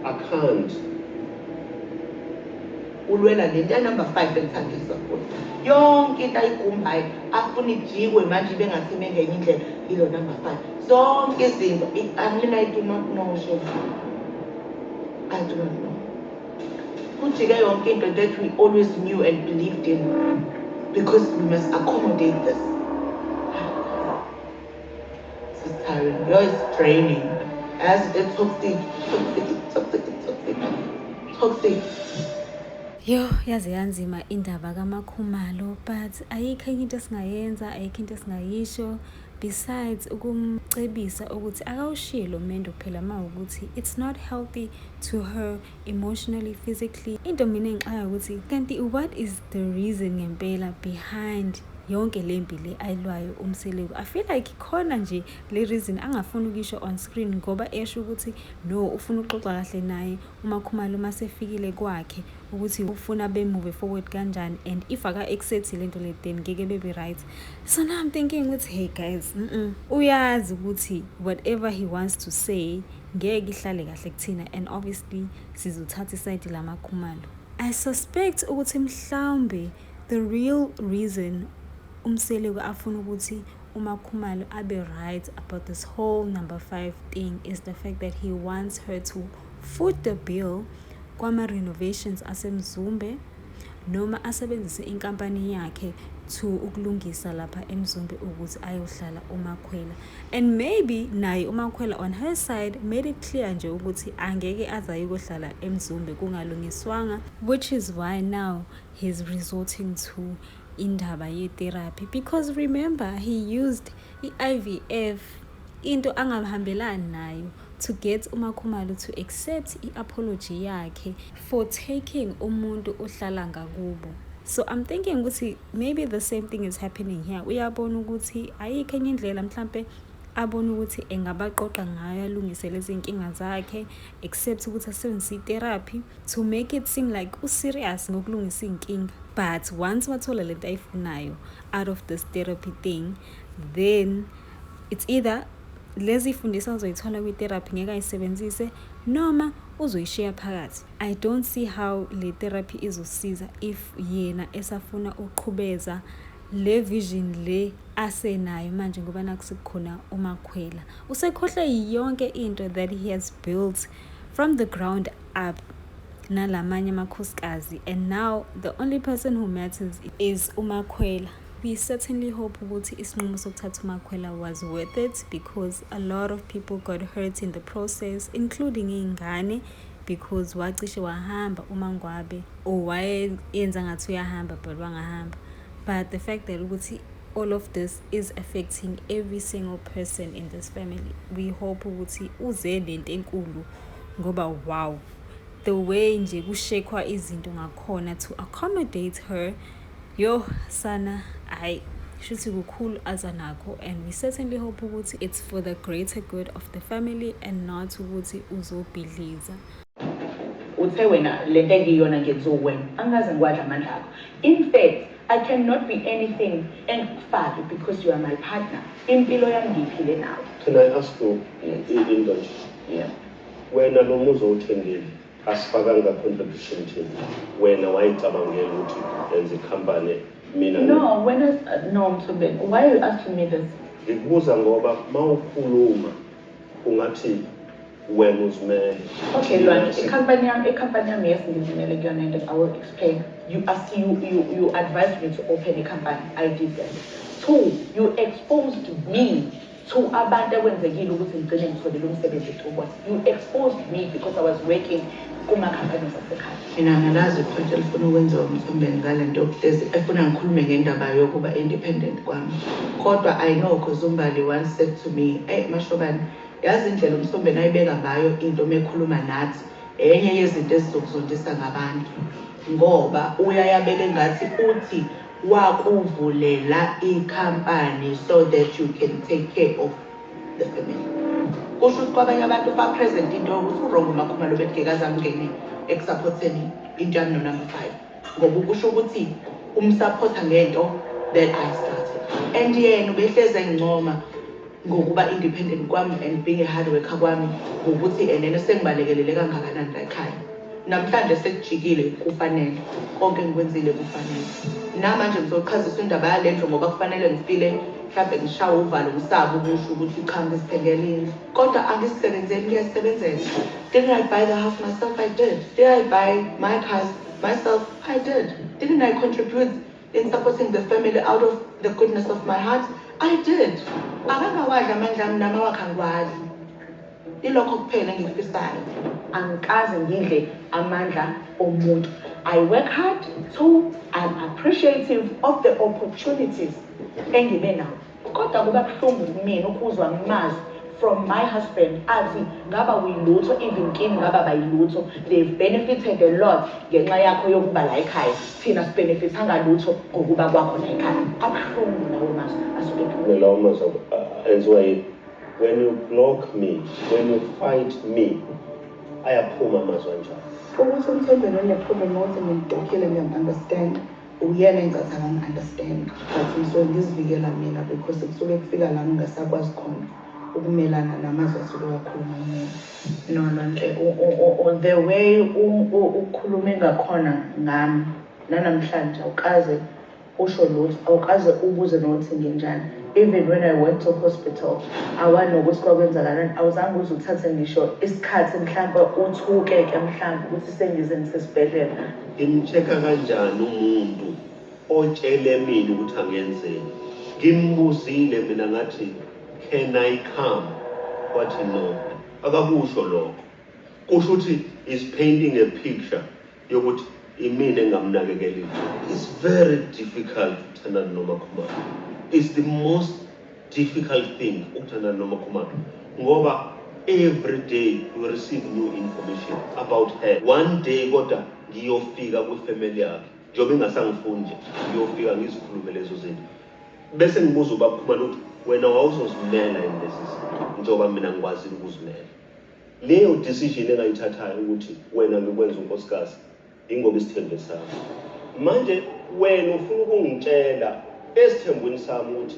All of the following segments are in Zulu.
I can't. Ulwela le nto number 5 engithanda support. Yonke into ayigumbayo afuna ijikwe manje ibe ngathi mengenye indlela ilo number 5. Zonke izinto I mean I do not know chef. I do not know. Kujike yonke into that we always knew and believed in because we must accommodate this. This is tiring. It's draining. As it's toxic. Yo, yazi yanzima indaba kaMakhumalo, but ayikho into esingayenza, ayikho into esingayisho besides ukumcebisa ukuthi akawushiye lo mendo phela mawukuthi it's not healthy to her emotionally, physically. Into mina engixaya ukuthi kanti what is the reason ngempela behind yonke lempi le ayilwayo uMseleko? I feel like khona nje le reason angafuni ukisho on screen ngoba esho ukuthi no ufuna uxoxa kahle naye uMakhumalo masefikile kwakhe ukuthi ufuna be move forward kanjani, and if aka accept lento le then ngeke bebe right. So now I'm thinking with hey guys, uyazi ukuthi whatever he wants to say ngeke ihlale kahle kuthina, and obviously sizothatha iside la Makhumalo. I suspect ukuthi mhlawumbe the real reason uMseleko afuna ukuthi uMakhumalo abe right about this whole number 5 thing is the fact that he wants her to foot the bill kwama renovations aseMzumbe noma asebenzise inkampani yakhe to ukulungisa lapha eMzumbe ukuthi ayohlala uMakhwela. And maybe naye uMakhwela on her side made it clear nje ukuthi angeke azayohlala eMzumbe kungalungiswanga, which is why now he's resorting to indaba ye-therapy, because remember he used i-IVF, into angahambelani nayo, to get uMakhumalo to accept i-apology yakhe for taking umuntu ohlala ngakubo. So I'm thinking ukuthi maybe the same thing is happening here. Uyabona ukuthi ayikho enye indlela mhlambe abona ukuthi engabaqoqa ngayo alungise lezi inkinga zakhe, except ukuthi asebenzise i-therapy to make it seem like userious ngokulungisa inkinga. But once wathola lento ayifunayo out of this therapy thing, then it's either lezi fundisa uzoyithola kwi-therapy ngeke ayisebenzise noma uzoyishiya phakathi. I don't see how le therapy izosiza if yena esafuna uqhubeza le vision le asenayo manje ngoba nakusikhona uMakhwela. Usekhohle yonke into that he has built from the ground up nalamanye amakhosikazi, and now the only person who matters is uMakhwela. We certainly hope ukuthi isinqumo sokuthatha uMakhwela was worth it, because a lot of people got hurt in the process, including ingane, because wacishe wahamba uma ngwabe owayenza ngathi uyahamba but wangahamba. But the fact that ukuthi all of this is affecting every single person in this family, we hope ukuthi uze lento enkulu ngoba wow, the way nje kushekwa izinto ngakhona to accommodate her, yo sana I shuthi kukhulu azanakho, and we certainly hope ukuthi it's for the greater good of the family and not ukuthi uzobhidliza. Uthe wena lento engiyona ngizokwena angaze ngikwadla amandla akho. In fact, I cannot be anything engifake because you are my partner. Impilo yami ngiyiphile nawe. Can I ask you into nje? Yeah. Wena lo muzo uthengile asifakanga contribution thini. Wena wayicabangela ukuthi enze ikhampani mina. No, no Mthobeni. Why are you asking me this? Ngikubuza ngoba mawukhuluma ungathi wena uzimele. Okay, Lwani, ikhampani yami yes ngizimele kuyona, and I will explain. You advised me to open a company. I did that. 2, you exposed me to abantu ekwenzekile ukuthi ngicine ngitholile umsebenzi eThukwazi. You exposed me because I was working kuma-companies asekhaya. Mina ngalazi point elifuna ukwenziwa uMthombeni ngalento yokuhlezi efuna ngikhulume ngendaba yokuba independent kwami. Kodwa I know because uMbali once said to me, "Hey Mashobani, yazi indlela uMthombeni ayibeka ngayo into mekhuluma nathi enye yezinto ezizokuzondisa ngabantu ngoba uyayabeka engathi uthi wakuvulela ikhampani so that you can take care of the family." Kusho ukuthi kwabanye abantu ba present into ukuthi uRongo Makhumalo bethekazami ngene ekusupporteni into yami no number 5 ngoba kusho ukuthi umsupporta ngento that I started, and yena ubehleze ngcoma ngokuba independent kwami and being a hard worker kwami ngokuthi enene sengibalekelele kangakanani la ekhaya. Namhlanje sekujikile kufanele konke ngikwenzile kufanele. Namanje ngizochazisa indaba yalendlu ngoba kufanele ngifile mhlawumbe ngishawe uvalo ngisaba ukusho ukuthi cha ngisiphekele indlu. Kodwa angisebenzeli ngiyasebenzela. Didn't I buy the house myself? I did. Did I buy my cars myself? I did. Didn't I contribute in supporting the family out of the goodness of my heart? I did. Akangawadla amandla ami nama wakhe angiwadli. Ilokho kuphela engikufisayo. Angikaze ngidle amandla omuntu. I work hard, so I'm appreciative of the opportunities engibe nawo. Kodwa kuba kuhlungu kumina ukuzwa ngimazi from my husband athi ngaba uyilutho even kini ngaba bayilutho. They've benefited a lot ngenxa yakho yokuba la ekhaya. Thina sibenefitanga lutho ngokuba kwakho la ekhaya. Abuhlungu lawo mazi asuke lawo mazi enziwa when you block me, when you fight me, ayaphuma amazwi anjalo. Ukuthi umthembele une-problem ukuthi ngimdokile ngiyam-understand. Uyena engathi akangi-understand. But ngisuke ngizivikela mina because kusuke kufika la ngingasakwazi khona ukumelana namazwi asuke wakhuluma kumina. No, the way ukhulume ngakhona ngami nanamhlanje awukaze usho lutho, awukaze ubuze nokuthi nginjani. Even when I went to hospital, awanokuthi kwakwenzakalani, awuzange uze uthathe ngisho isikhathi mhlawumbe uthuke-ke mhlawumbe ukuthi sengize ngisesibhedlela. Ngimcheka kanjani umuntu otshele mina ukuthi angenzeni? Ngimbuzile mina ngathi can I come? Wathi no. Akakusho lokho. Kusho ukuthi is painting a picture yokuthi imina engamnakekeli. It's very difficult ukuthandana noMakhumalo. It's the most difficult thing ukuthandana noMakhumalo ngoba every day we receive new information about her. One day kodwa ngiyofika kwifamily yakhe njengoba ingasangifuni nje ngiyofika ngizikhulume lezo zinto bese ngibuza uBakhumalo ukuthi wena wawuzozimela yini lesi njengoba mina ngikwazi ukuzimela. Leyo decision engayithathayo ukuthi wena ngikwenza unkosikazi ingoba isithembe sami. Manje wena ufuna ukungitshela esithembweni sami ukuthi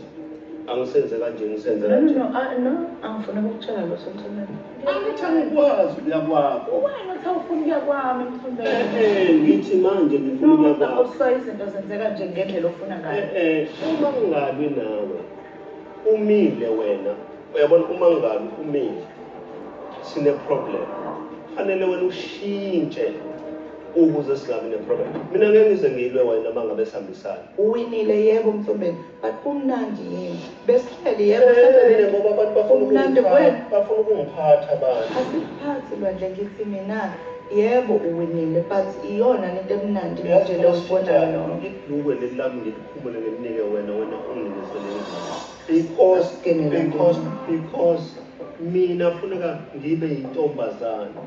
angisenze kanje ngisenze kanje. No, angifuna ukutshela lo somthomeni. Angithanda ukwazi ukuya kwakho. Wena uthi awufuna ukuya kwami emthomeni. Ngithi manje ngifuna ukuya kwakho. Awusayi izinto zenzeka nje ngendlela ofuna ngayo. Uma ngingabi nawe umile wena uyabona uma ngingabi umile sine problem. Fanele wena ushintshe ukuze singabi ne-problem. Mina ngeke ngize ngilwe wena uma ngabe sihambisana. Uwinile yebo Mthombeni, but kumnandi yini? Besihleli yebo ngoba abantu bafuna ukungiphatha abantu. Asiphathi Lwandle ngithi mina yebo uwinile but iyona lento emnandi nje lo ubona yona. Ngidluke lelami ngilikhumule ngeminike wena unginikisele because mina funeka ngibe yintombazana.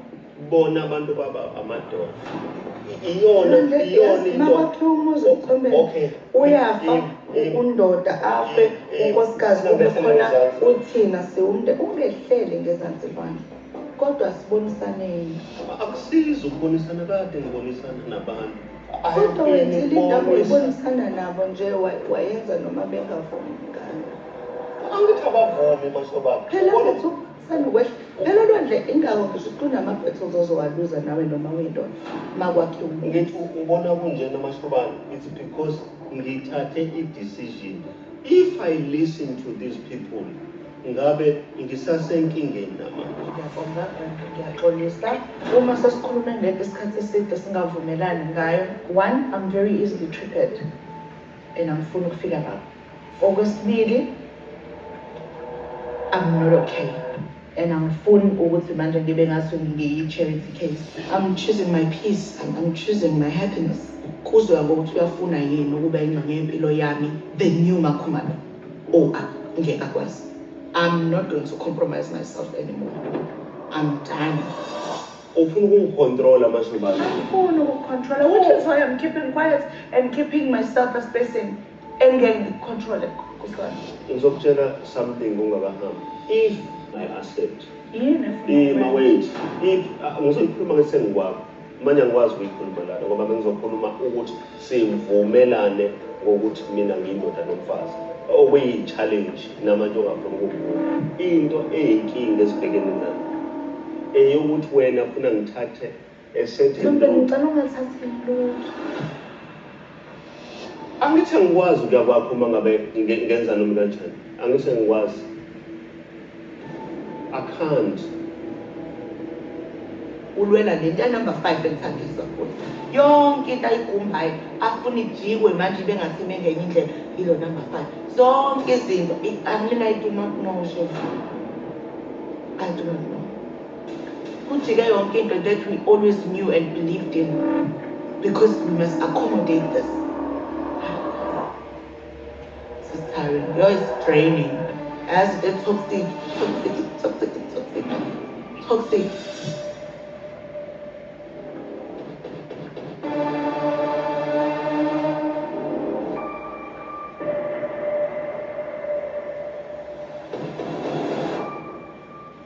Bona abantu baba amadoda. Iyona into. Okay. Uyafa undoda afe unkosikazi kube khona uthina siwumnde ungehlele ngezanzibani. Kodwa sibonisaneni. Akusizi ukubonisana kade ngibonisana nabantu. Kodwa wenzile indaba uyibonisana nabo nje wayenza noma bengavumi ngani. Angithi abavumi masobaba. Phela bethu sanokwehla. Phela Lwandle ingawo ngisho kunama-battles ozowaluza nawe noma uyindoda makwakhe ngithi ubona kunjena mashobani. It's because ngithathe i-decision. If I listen to these people ngabe ngisasenkingeni namanje. Ngiyabonga, ngiyaxolisa. Uma sesikhulume ngento isikhathi eside singavumelani ngayo. One, I'm very easily triggered and angifuni ukufika lapho. Okwesibili, I'm not okay. And angifuni ukuthi manje ngibe ngathi ngiyi-charity case. I'm choosing my peace. I'm choosing my happiness. Kuzwa ngokuthi uyafuna yini ukuba ingxenye yempilo yami the new Makhumalo. Ngeke akwazi. I'm not going to compromise myself anymore. I'm done. Ufuna ukungicontrola mashobani. Angifuni ukucontrola, which is why I'm keeping quiet and keeping myself as person and getting control. Ngizokutshela something ungakahambi. If I accept. Yini Wait. If ngizoyikhuluma ngesengikwakho. manje ngikwazi ukuyikhuluma lana ngoba bengizokhuluma ukuthi sivumelane ngokuthi mina ngiyindoda nomfazi okuyi-challenge namanje ongafuna ukuvuma into eyinkinga esibhekene nayo eyokuthi wena funa ngithathe ngicela ungathathi lutho. angithi ngikwazi ukuya kwakho uma ngabe ngenza noma kanjani angithi ngikwazi I can't. Ulwela lento number 5 engithandisa futhi yonke into ayigumbayo afuna ijikwe manje bengathi mengenye indlela ilo number 5 zonke izinto I do not know shit. I do not know kujike yonke into that we always knew and believed in because we must accommodate this. This is tiring. It's draining as a toxic.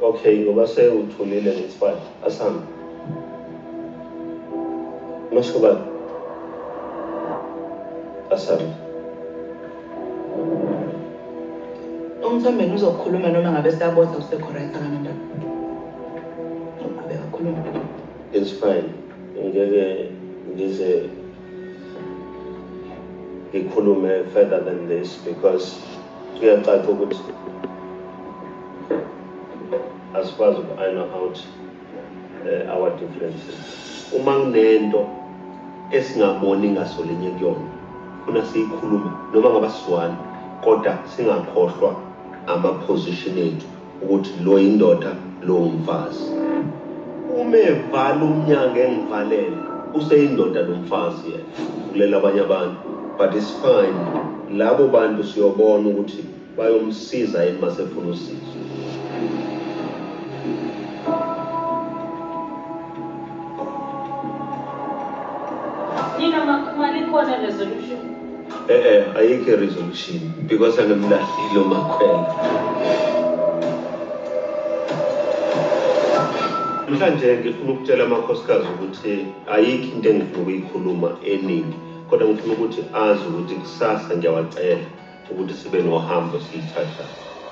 Okay, ngoba sewuthulile ngesifana asami. Mashobani. Asami. Umthambeni uzokhuluma noma ngabe siyabotha usekho right kanjani. Uqhubeka khuluma. It's fine. Ngeke ngize ngikhulume further than this because kuyacaca ukuthi asikwazi uku-iron out our differences. Uma kunento esingaboni ngasolinye kuyona funa siyikhulume noma ngabasizwana kodwa singakhohlwa ama-position ethu ukuthi lo yindoda lo umfazi. Uma evala umnyango engivalele useyindoda nomfazi yena kulela abanye abantu but it's fine. Labo bantu siyobona ukuthi bayomsiza yini masefuna usizo. Resolution. Ayikho resolution because angimlahlile uMakhwela. Mhlanje ngifuna ukutshela amakhosikazi ukuthi ayikho into engifuna ukuyikhuluma eningi kodwa ngifuna ukuthi azi ukuthi kusasa ngiyawacela ukuthi sibe nohambo siyithatha.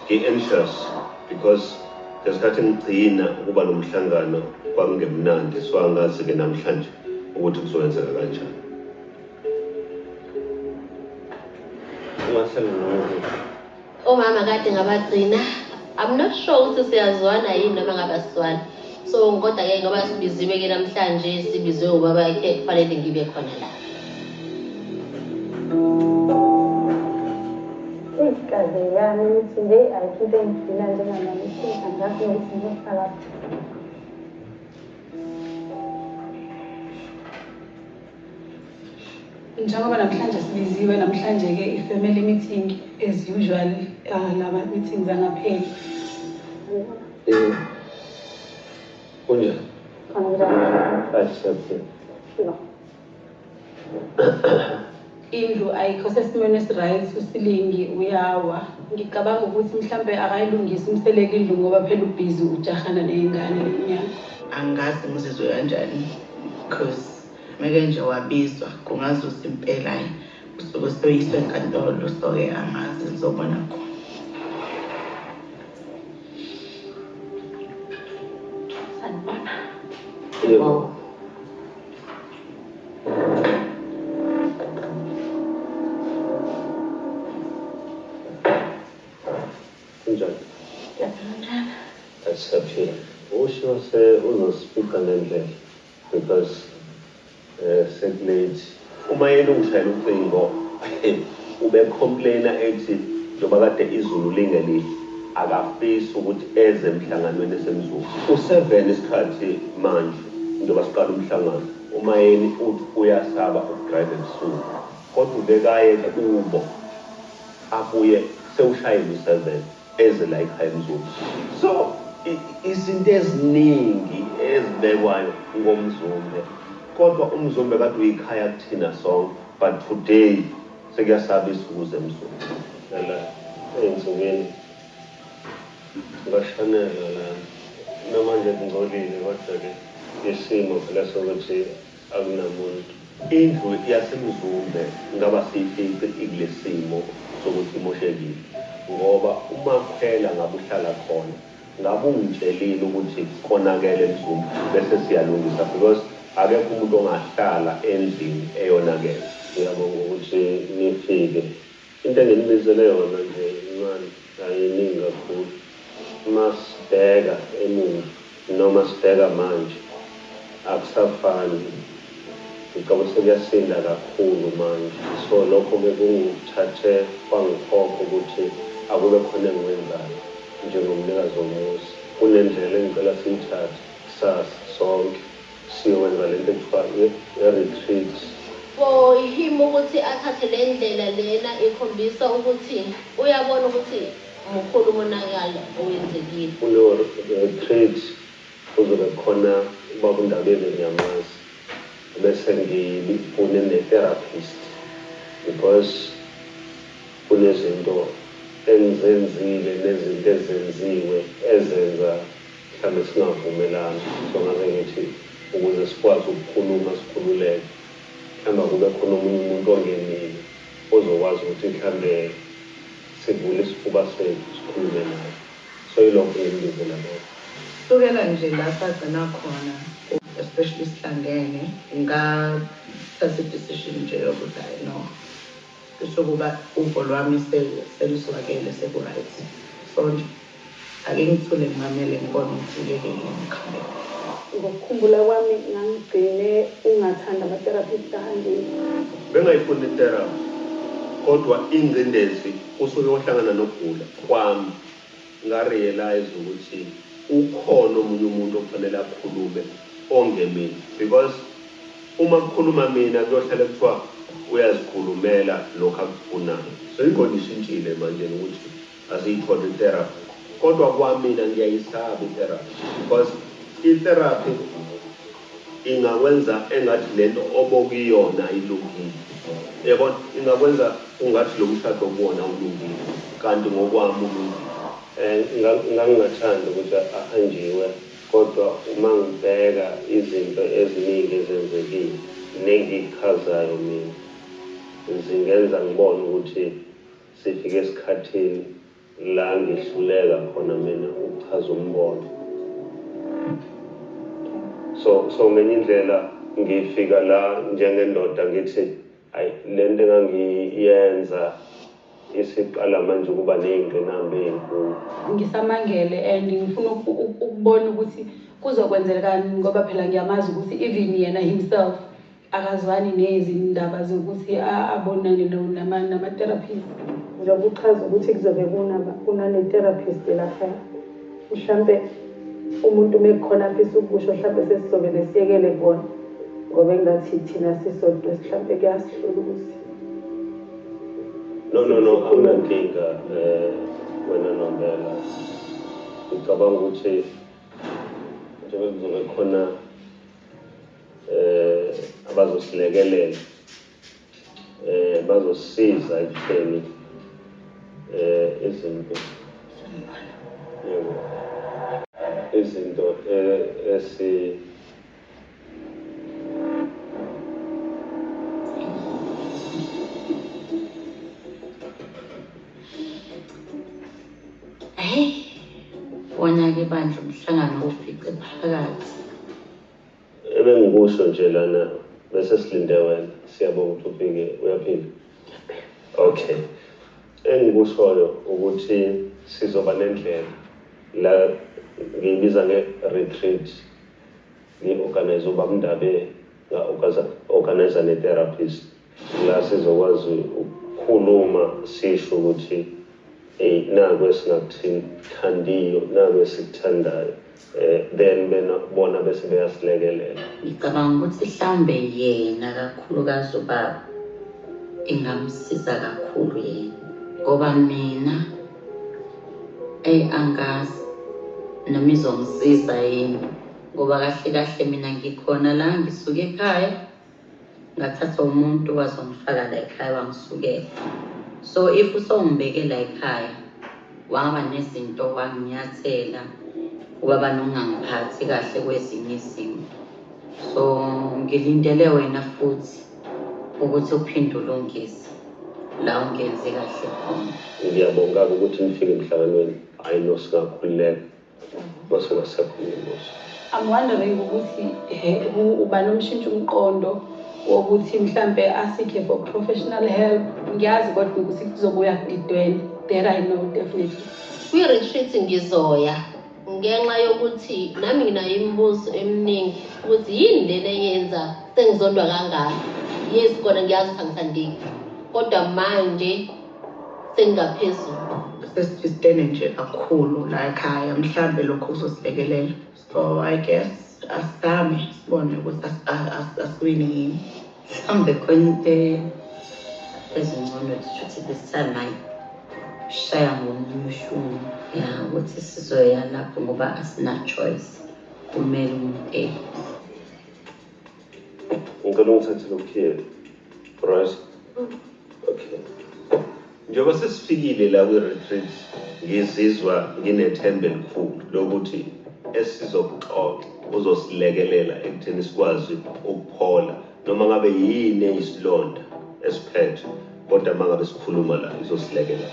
Ngi-anxious because ngesikhathi ngigcina ukuba nomhlangano kwakungemnandi so angazi-ke namhlanje ukuthi kuzokwenzeka kanjani. Mama kade ngabagcina. I'm not sure ukuthi siyazwana yini noma ngabasizwana. So ngoda ke ngoba sibiziwe ke namhlanje sibizwe ubaba yakhe kufanele ngibe khona la. Isikaze yami ukuthi nje ayikhiphe ngidina njengamanje angazi ukuthi ngizosala. Njengoba namhlanje sibiziwe namhlanje ke i-family meeting as usual lama meetings angapheli. Kunjani? Indlu ayikho sesimweni esiright usilingi uyawa. Ngicabanga ukuthi mhlambe akayilungisa umseleki indlu ngoba phela ubhizi ujahana nezingane lenyanga. Angazi ngizizwe kanjani because meke nje wabizwa kungazuza impela usuke soyiswe enkantolo so-ke angazi ngizobona khona. Sanibona. Yebo. Kunjani? That's happy. Usho uzospeak ngendlela because sekulate uma yena ungishayela ucingo ube complainer ethi njoba kade izulu lingelihle akafisi ukuthi eze emhlanganweni esemzulu u7 isikhathi manje njoba siqala umhlangano uma yena uthi uyasaba ukudrive ebusuku kodwa ubekaye kubo abuye sewushayela u7 eze la ekhaya emzulu so izinto eziningi ezibekwayo ngomzumbe kodwa umzumbe kade uyikhaya kuthina sonke but today sekuyasabisa ukuze emzumbe la ey'nsukwini ngashanela la namanje ngingcolile kodwa-ke isimo phela sokuthi akunamuntu. Indlu yasemzumbe ngaba siyifice ikulesimo sokuthi imoshekile ngoba uma kuphela ngabe uhlala khona ngabe ungitshelile ukuthi konakele emzumbe bese siyalungisa because akekho umuntu ongahlala endlini eyonakele. Ngiyabonga ukuthi nifike. Into enginibizele yona nje imali ayiningi kakhulu. Masibheka emuva noma sibheka manje akusafani. Ngicabanga sekuyasinda kakhulu manje. So lokho-ke kungithathe kwangikhokha ukuthi akube khona engikwenzayo njengomnikazi womuzi. Kunendlela engicela siyithathe kusasa sonke siyokwenza lento ekuthiwa i-retreat. For him ukuthi athathe le ndlela lena ikhombisa ukuthi uyabona ukuthi mkhulu umonakalo owenzekile. Kulo retreat kuzobe khona ubaba uNdabeni Nyamazi bese ngifune ne-therapist because kunezinto engizenzile nezinto ezenziwe ezenza mhlawumbe singavumelani. So ngabe ngithi ukuze sikwazi ukukhuluma sikhululeke mhlawumbe kube khona omunye umuntu ongenile ozokwazi ukuthi mhlawumbe sivule isifuba sethu sikhulume naye. So yilokho engibizela lokho. Sukela nje la sagcina khona, especially sihlangene, ngathatha i-decision nje yokuthi hayi no, kusho kuba uvo lwami seluswakele seku-right. So nje ake ngithule ngimamele ngibone ukuthi ngeke ngikhambeke. Ngokukhumbula kwami ngangigcine ungathanda ama-therapist ahambile. Bengayifuni i-therapy kodwa ingcindezi usuke wahlangana nokugula kwami ngarealize ukuthi ukhona omunye umuntu okufanele akhulume ongemini because uma kukhuluma mina kuyohlala kuthiwa uyazikhulumela lokho akufunayo. So ingqondo ishintshile manje ukuthi asiyithole i-therapy kodwa kwamina ngiyayisaba i-therapy because i-therapy ingakwenza engathi lento obokuyona ayilungile. Yabona ingakwenza ungathi lo mshado kuwona ulungile kanti ngokwami ngangingathanda ukuthi ahanjiwe kodwa uma ngibheka izinto eziningi ezenzekile nengichazayo mina zingenza ngibone ukuthi sifike esikhathini la ngihluleka khona mina ukuchaza umbono. So ngenye indlela ngifika la njengendoda ngithi hayi lento engangiyenza isiqala manje ukuba nezingqinamba ezinkulu. Ngisamangele and ngifuna ukubona ukuthi kuzokwenzekani ngoba phela ngiyamazi ukuthi even yena himself akazwani nezindaba zokuthi abonane nama-therapist. Njengoba uchaza ukuthi kuzobe kunane-therapist lapha, mhlampe umuntu mekhona afisa ukusho mhlampe sesizobe siyekele kona ngoba engathi thina sisodwa mhlampe kuyasihlula ukuthi No, anginankinga wena Nombela. Ngicabanga ukuthi njengoba kuzobe khona abazosilekelela bazosisiza ekutheni izinto wona-ke bandla umhlangano ofice phakathi. Ebengikusho nje lana bese silinde wena. Siyabonga ukuthi ufike. Uyaphila? Okay. Engikushoyo ukuthi sizoba nendlela la ngiyibiza nge-retreat. Ngi-organize ubaba Ndabe organize ne-therapist la sizokwazi ukukhuluma sisho ukuthi naku esingakuthandiyo naku esikuthandayo then bona bese beyasilekelela. Ngicabanga ukuthi mhlawumbe yena kakhulukazi ubaba ingamsiza kakhulu yena ngoba mina angazi noma izongisiza yini ngoba kahle mina ngikhona la ngisuke ekhaya ngathatha umuntu wazongifaka la ekhaya wangisukela. So if usongibekela ekhaya waba nezinto wanginyathela ubaba nongangiphathi kahle kwezinye izimo So ngilindele wena futhi ukuthi uphinde ulungise la ungenze kahle khona. Ngiyabonga ukuthi nifike emhlanganweni. I know singakhululeka. Masona siyakhuluma. I'm wondering ukuthi uba nomshintsho umqondo wokuthi mhlambe asikhe for professional help. Ngiyazi kodwa ukuthi kuzobuya kudidweni. There I know definitely. Kwi-retreat ngizoya ngenxa yokuthi nami nginayo imibuzo eminingi ukuthi yini lena eyenza sengizondwa kangaka. Yes, khona ngiyazi ukuthi angisandiki kodwa manje sengingaphezulu. Sesistene nje kakhulu la ekhaya mhlambe lokho kuzosilekelela. So I guess asame sibone ukuthi asiwini yini. Mhlambe konke ezingcono ukuthi this time I shaya ngomushumo ya ukuthi sizoya lapho ngoba asina choice kumele umuntu Ngicela ungithathele ukhiye. Right? Okay. Njengoba sesifikile la kwi-retreat ngizizwa nginethemba elikhulu lokuthi esizokuxoxa uzosilekelela ekutheni sikwazi ukuphola noma ngabe yini eyisilonda esiphethe kodwa mangabe sikhuluma la izosilekelela.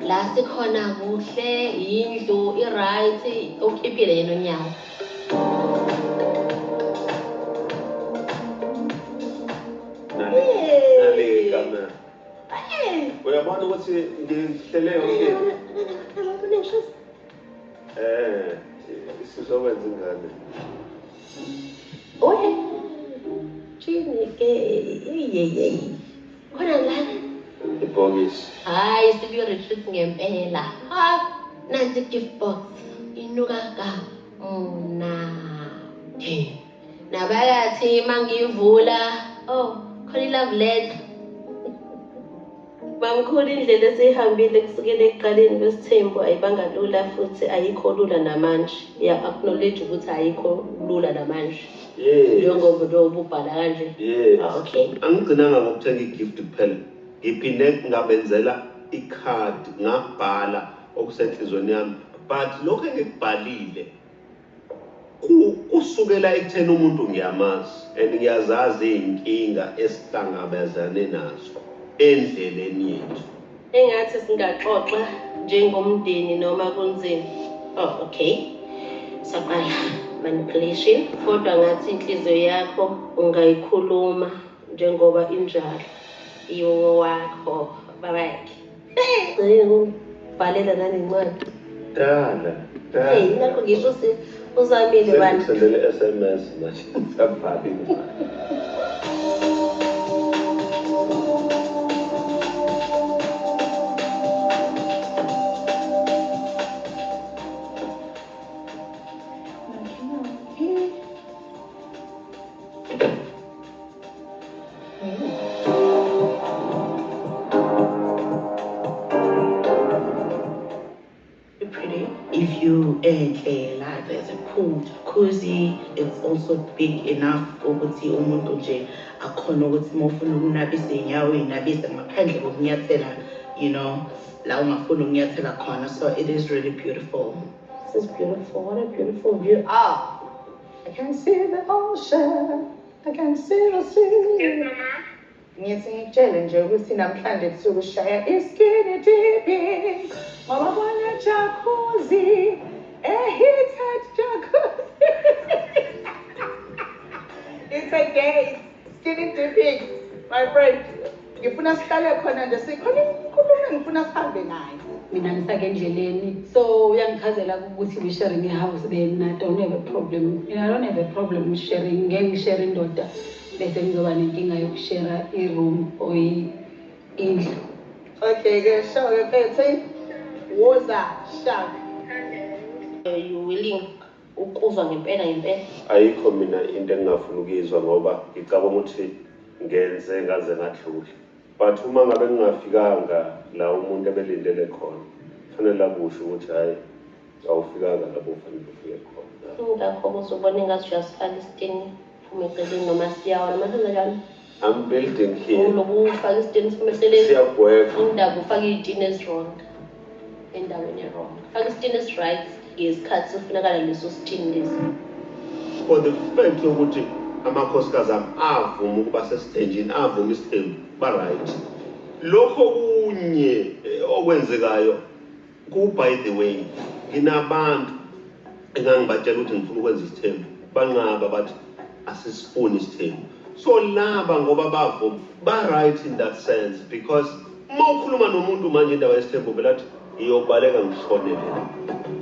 La sikhona kuhle indlu i-right ukhiphile yena onyawo. Nale kamera. Uyabona ukuthi ngihlele okay. Sizokwenza ingane. Oye. Chini ke khona lana. Ibhokisi. Hayi siku-retreat ngempela. Ha, nansi gift box. Inuka kamnandi. Nabakathi mangivula, oh, khona i-love letter. Bamkhulu indlela esihambile kusukela ekuqaleni kwesithembu ayibanga lula futhi ayikho lula namanje. Acknowledge ukuthi ayikho lula namanje. Njengoba ububhala kanje. Okay. Angigcinanga ngokuthenga igift kuphela. Ngiphinde ngabenzela i-card ngabhala okusenhlizweni yami but lokho engikubhalile kusukela ekutheni umuntu ngiyamazi and ngiyazazi izinkinga esihlangabezane nazo endleleni yethu. Engathi singaxoxa njengomndeni noma kunzima. Oh, okay. Saqala manipulation kodwa ngathi inhliziyo yakho ungayikhuluma njengoba injalo. Iyo wakho babakhe. Ubhalela nani incwadi? Dala. Hey, nakho ngisho uzamile bani? Sendele SMS manje. Abhali. If you like there's a pool, cozy, it's also big enough ukuthi umuntu nje akhona ukuthi mofuna ukunabisa inyawo inabisa ngaphandle kokunyathela, you know, la ungafuna ukunyathela khona. So it is really beautiful. This is beautiful. What a beautiful view. Ah, I can see the ocean. I can see the sea. Ngithi ngitshele nje ukuthi namhlanje kusukushaya iskini dipping. Ngoba kwane jacuzzi, a heated jacuzzi. It's a gay skinny dipping, my friend. Ngifuna sihlale khona nje sikhona inkulumo ngifuna sihambe naye. Mina ngisake endleleni so uyangichazela ukuthi we sharing a house then I don't have a problem. I don't have a problem with sharing. Ngeke ngishare indoda bese ngizoba nenkinga yokushare i-room or indlu. Okay, ke show ke phethe woza shark. You willing ukuzwa ngempela ngempela? Ayikho mina into engingafuna ukuyizwa ngoba ngicabanga ukuthi ngenze ngaze ngadlula. But uma ngabe ngingafikanga la umuntu ebelindele khona, kufanele akusho ukuthi hayi awufikanga lapho ufanele ufike khona. Ngakho uzobona engathi uyasifaka isitini phuma eceleni noma siyawa noma senza njani? I'm building here. Ulokufaka isitini siphume eceleni. Siyagweva. Indaba ufaka iy'tini ezironda. endaweni wrong. Faka isithini esi-right ngesikhathi sifunakala leso sithini lesi. For the fact ukuthi amakhosikazi ami avuma ukuba sesithenjini, avuma isithembu, ba-right. Lokho kunye okwenzekayo by the way, nginabantu engangibatshela ukuthi ngifuna ukwenza isithembu, banqaba bathi asisifuni isithembu. So laba ngoba bavuma ba-right in that sense, because uma ukhuluma nomuntu manje indaba yesithembu vele athi iyokubaleka ngishonele.